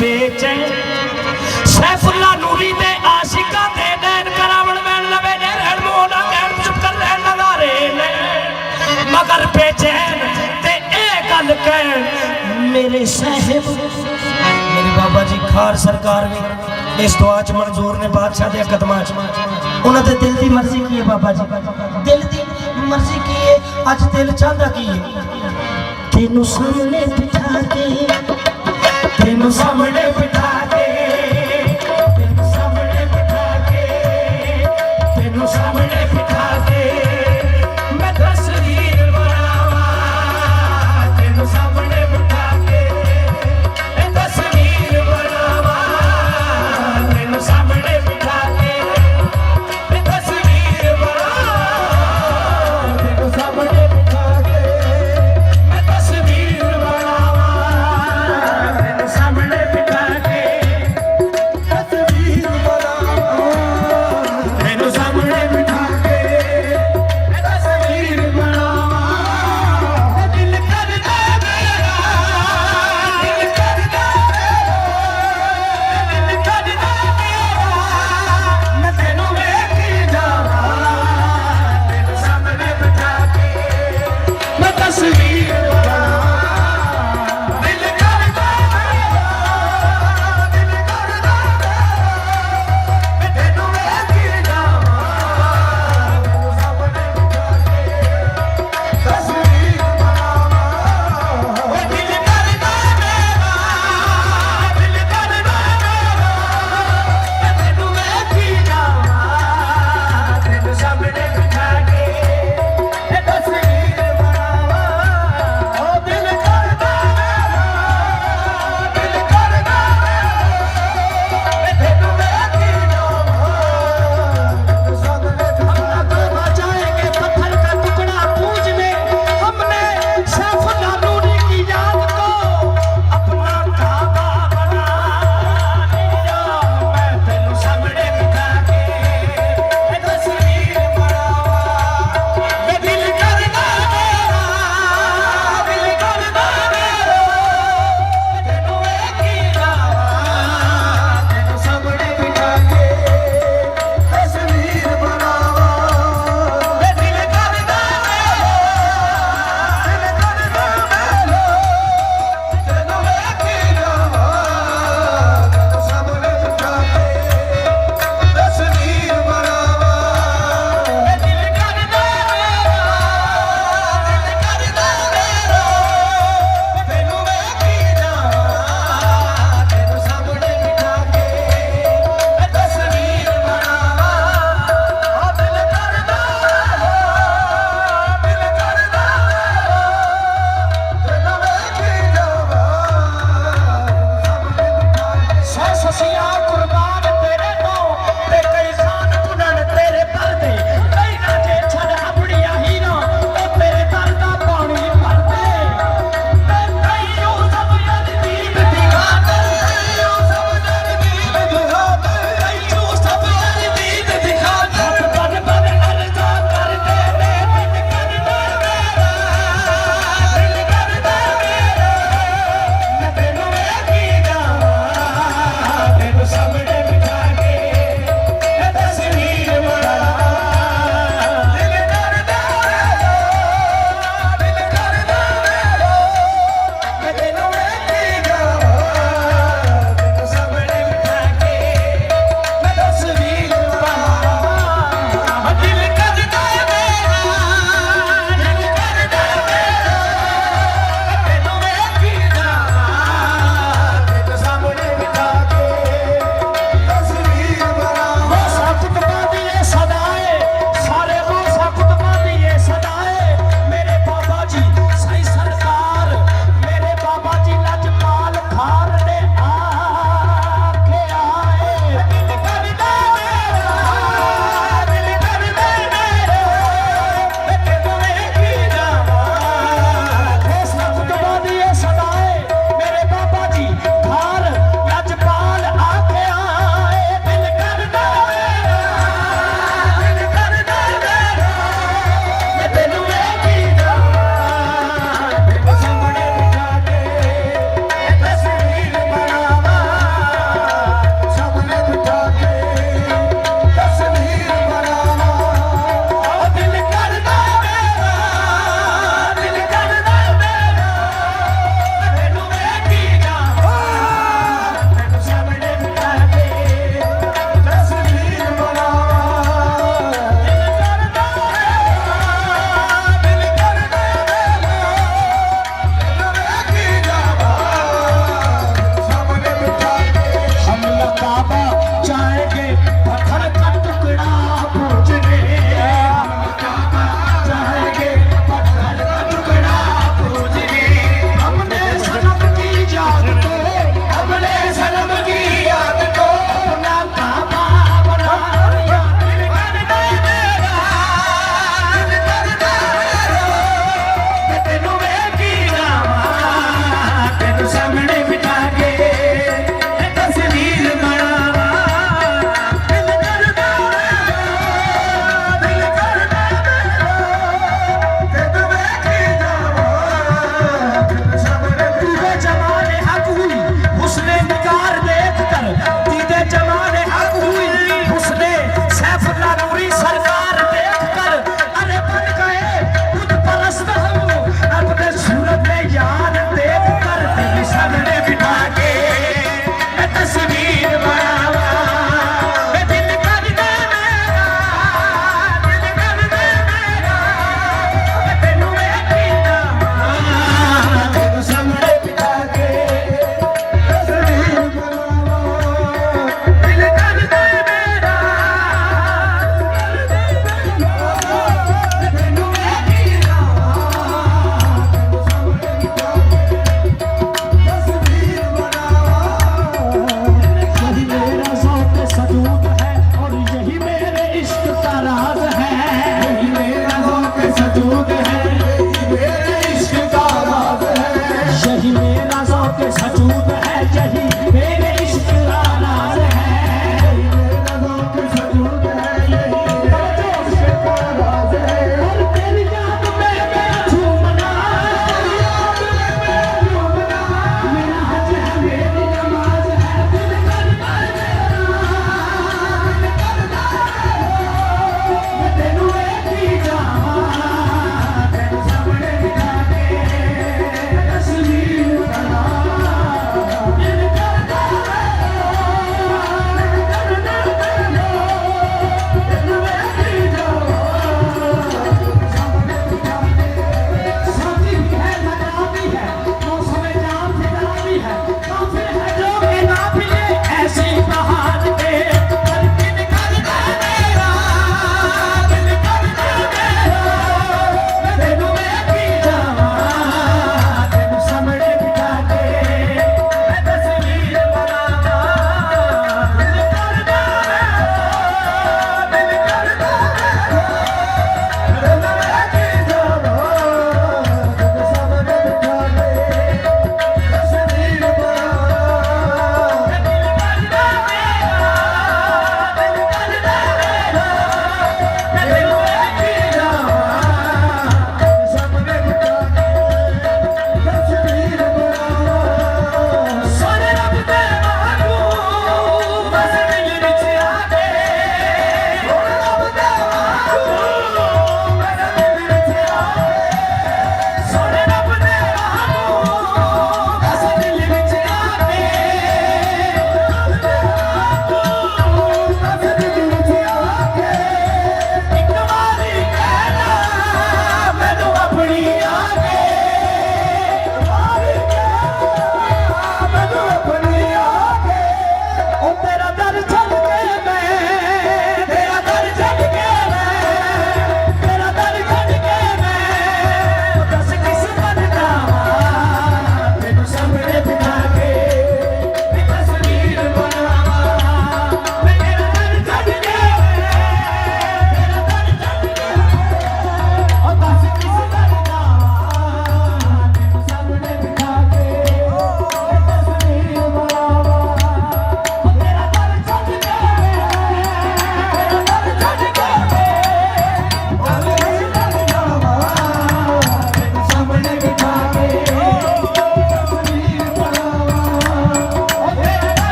बेचैन सैफुल्ला नूरी दे आशिका दे नैन करावण वैन लवे ने रहन मोना कहन चुप कर रहन नज़ारे ने मगर बेचैन ते ए गल कहन मेरे साहिब मेरे बाबा जी खार सरकार भी इस दुआ च मंजूर ने बादशाह दे कदमां च उन्हां दे दिल दी मर्जी की है बाबा जी दिल दी मर्जी की है अज दिल चाहता की है तेनू सामने बिठा के तेनू सामने बिठा के तेनू सामने बिठा के तेनू सामने बिठा के मैं तस्वीर बनावा तेनू सामने बिठा के मैं तस्वीर बनावा तेनू सामने बिठा के मैं तस्वीर बनावा तेनू सामने बिठा के मैं तस्वीर बनावा तेनू सामने बिठा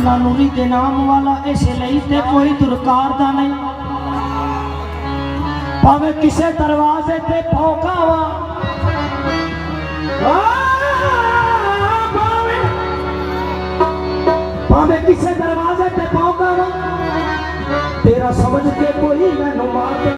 सैफुल्ला नूरी के नाम वाला इसलिए ते कोई दुरकार दा नहीं भावे किसे दरवाजे ते भौंका वा